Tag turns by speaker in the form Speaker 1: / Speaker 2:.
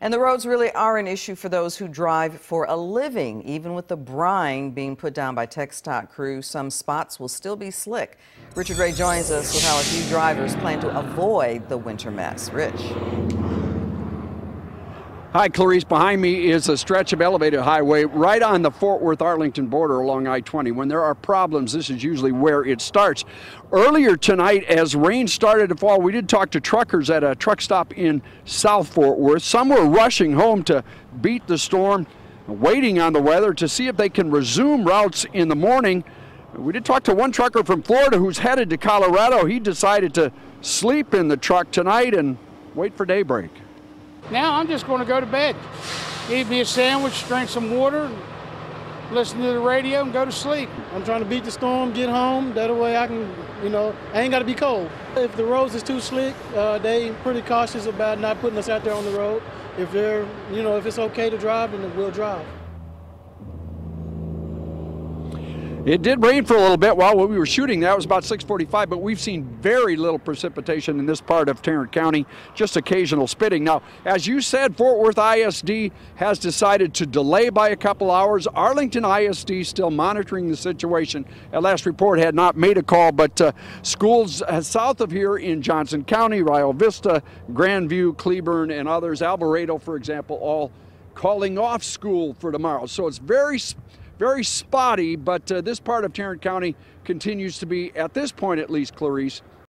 Speaker 1: And the roads really are an issue for those who drive for a living. Even with the brine being put down by TxDOT crews, some spots will still be slick. Richard Ray joins us with how a few drivers plan to avoid the winter mess. Rich.
Speaker 2: Hi, Clarice. Behind me is a stretch of elevated highway right on the Fort Worth-Arlington border along I-20. When there are problems, this is usually where it starts. Earlier tonight, as rain started to fall, we did talk to truckers at a truck stop in South Fort Worth. Some were rushing home to beat the storm, waiting on the weather to see if they can resume routes in the morning. We did talk to one trucker from Florida who's headed to Colorado. He decided to sleep in the truck tonight and wait for daybreak.
Speaker 3: Now I'm just going to go to bed, eat me a sandwich, drink some water, listen to the radio, and go to sleep.
Speaker 4: I'm trying to beat the storm, get home. That way I can, I ain't got to be cold. If the roads is too slick, they pretty cautious about not putting us out there on the road. If they're, if it's okay to drive, then we'll drive.
Speaker 2: It did rain for a little bit while we were shooting. That was about 6:45, but we've seen very little precipitation in this part of Tarrant County, just occasional spitting. Now, as you said, Fort Worth ISD has decided to delay by a couple hours. Arlington ISD still monitoring the situation. At last report had not made a call, but schools south of here in Johnson County, Rio Vista, Grandview, Cleburne, and others, Alvarado, for example, all calling off school for tomorrow. So it's very spotty, but this part of Tarrant County continues to be, at this point at least, Clarice,